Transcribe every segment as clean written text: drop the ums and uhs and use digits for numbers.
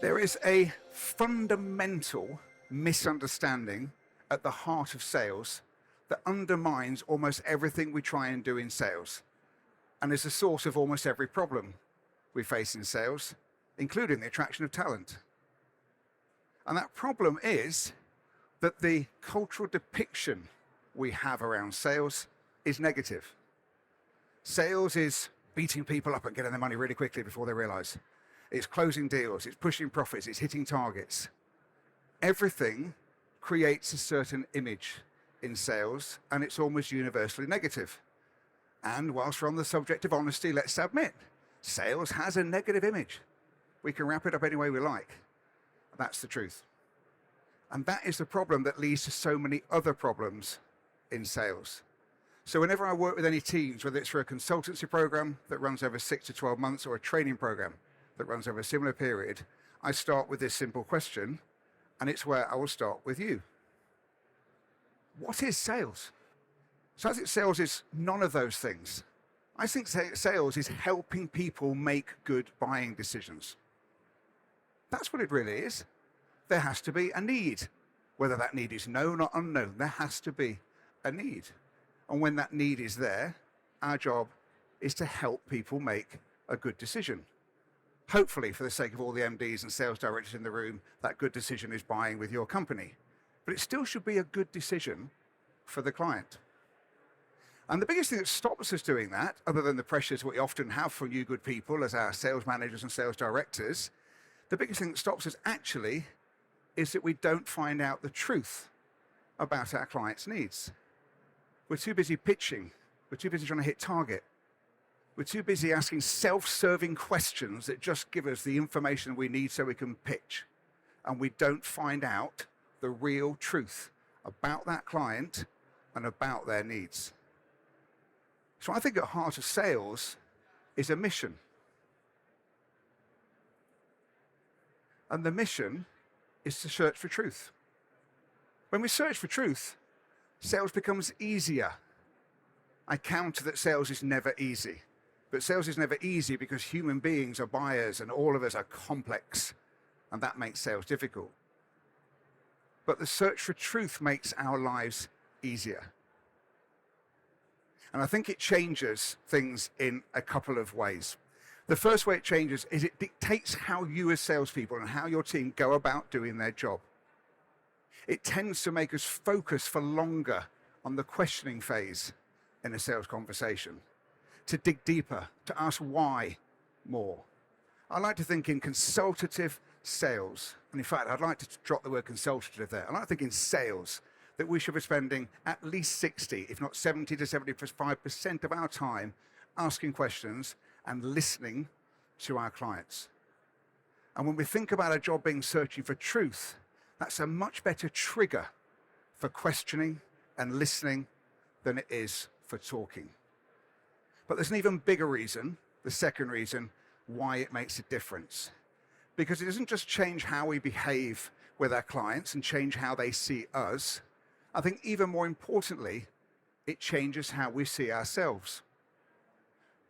There is a fundamental misunderstanding at the heart of sales that undermines almost everything we try and do in sales, and is the source of almost every problem we face in sales, including the attraction of talent. And that problem is that the cultural depiction we have around sales is negative. Sales is beating people up and getting their money really quickly before they realize. It's closing deals, it's pushing profits, it's hitting targets. Everything creates a certain image in sales, and it's almost universally negative. And whilst we're on the subject of honesty, let's admit, sales has a negative image. We can wrap it up any way we like. That's the truth. And that is the problem that leads to so many other problems in sales. So whenever I work with any teams, whether it's for a consultancy program that runs over 6 to 12 months or a training program that runs over a similar period, I start with this simple question, and it's where I will start with you. What is sales? So I think sales is none of those things. I think sales is helping people make good buying decisions. That's what it really is. There has to be a need. Whether that need is known or unknown, there has to be a need. And when that need is there, our job is to help people make a good decision. Hopefully, for the sake of all the MDs and sales directors in the room, that good decision is buying with your company. But it still should be a good decision for the client. And the biggest thing that stops us doing that, other than the pressures we often have from you good people as our sales managers and sales directors, the biggest thing that stops us actually is that we don't find out the truth about our clients' needs. We're too busy pitching. We're too busy trying to hit target. We're too busy asking self-serving questions that just give us the information we need so we can pitch. And we don't find out the real truth about that client and about their needs. So I think at the heart of sales is a mission. And the mission is to search for truth. When we search for truth, sales becomes easier. I counter that sales is never easy. But sales is never easy because human beings are buyers and all of us are complex, and that makes sales difficult. But the search for truth makes our lives easier. And I think it changes things in a couple of ways. The first way it changes is it dictates how you as salespeople and how your team go about doing their job. It tends to make us focus for longer on the questioning phase in a sales conversation, to dig deeper, to ask why more. I like to think in consultative sales, and in fact, I'd like to drop the word consultative there. I like to think in sales that we should be spending at least 60, if not 70 to 75% of our time asking questions and listening to our clients. And when we think about our job being searching for truth, that's a much better trigger for questioning and listening than it is for talking. But there's an even bigger reason, the second reason, why it makes a difference. Because it doesn't just change how we behave with our clients and change how they see us. I think even more importantly, it changes how we see ourselves.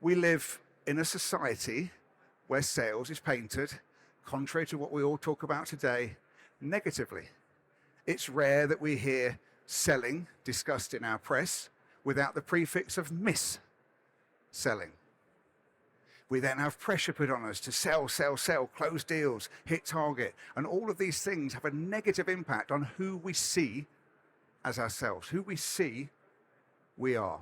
We live in a society where sales is painted, contrary to what we all talk about today, negatively. It's rare that we hear selling discussed in our press without the prefix of mis-selling. We then have pressure put on us to sell, close deals, hit target, and all of these things have a negative impact on who we see as ourselves, who we see we are.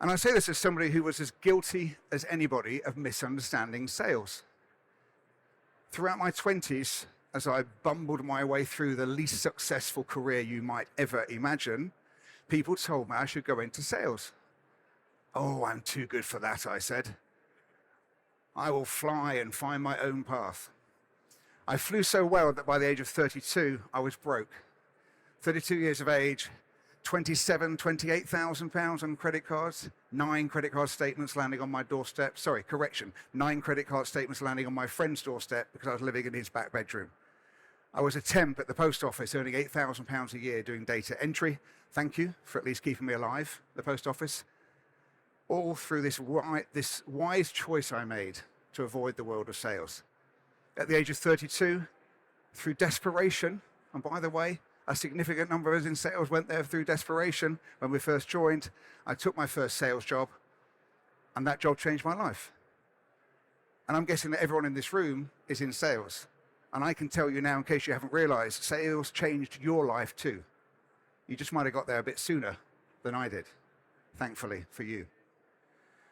And I say this as somebody who was as guilty as anybody of misunderstanding sales. Throughout my 20s, as I bumbled my way through the least successful career you might ever imagine, people told me I should go into sales. Oh, I'm too good for that, I said. I will fly and find my own path. I flew so well that by the age of 32, I was broke. 32 years of age, 28,000 pounds on credit cards, 9 credit card statements landing on my doorstep. 9 credit card statements landing on my friend's doorstep because I was living in his back bedroom. I was a temp at the post office earning £8,000 a year doing data entry. Thank you for at least keeping me alive, the post office. All through this wise choice I made to avoid the world of sales. at the age of 32 through desperation. And by the way, a significant number of us in sales went there through desperation. When we first joined, I took my first sales job, and that job changed my life. And I'm guessing that everyone in this room is in sales. And I can tell you now, in case you haven't realized, sales changed your life too. You just might have got there a bit sooner than I did, thankfully for you.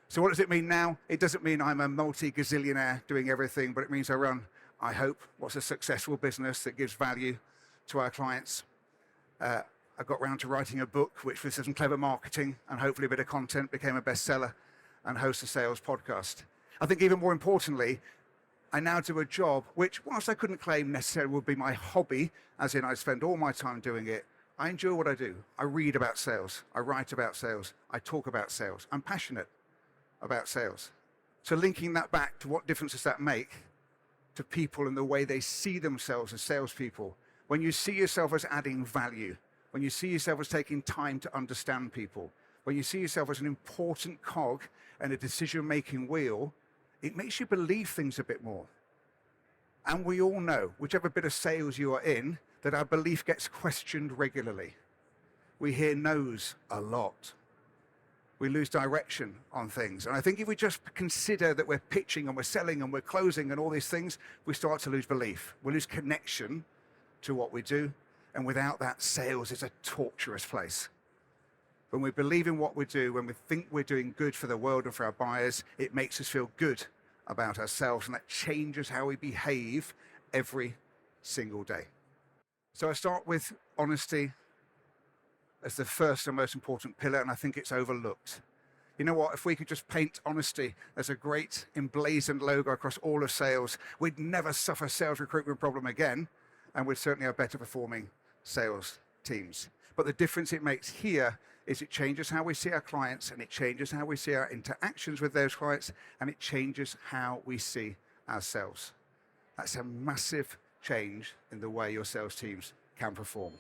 So what does it mean now? It doesn't mean I'm a multi-gazillionaire doing everything, but it means I run, I hope, what's a successful business that gives value to our clients. I got round to writing a book, which was some clever marketing and hopefully a bit of content, became a bestseller, and host a sales podcast. I think even more importantly, I now do a job which, whilst I couldn't claim necessarily would be my hobby, as in I spend all my time doing it, I enjoy what I do. I read about sales. I write about sales. I talk about sales. I'm passionate about sales. So linking that back to what difference does that make to people and the way they see themselves as salespeople? When you see yourself as adding value, when you see yourself as taking time to understand people, when you see yourself as an important cog in a decision-making wheel, it makes you believe things a bit more. And we all know, whichever bit of sales you are in, that our belief gets questioned regularly. We hear no's a lot. We lose direction on things. And I think if we just consider that we're pitching and we're selling and we're closing and all these things, we start to lose belief. We lose connection to what we do. And without that, sales is a torturous place. When we believe in what we do, when we think we're doing good for the world and for our buyers, it makes us feel good about ourselves, and that changes how we behave every single day. So I start with honesty as the first and most important pillar, and I think it's overlooked. You know what? If we could just paint honesty as a great emblazoned logo across all of sales, we'd never suffer a sales recruitment problem again, and we'd certainly have better performing sales teams. But the difference it makes here is it changes how we see our clients, and it changes how we see our interactions with those clients, and it changes how we see ourselves. That's a massive change in the way your sales teams can perform.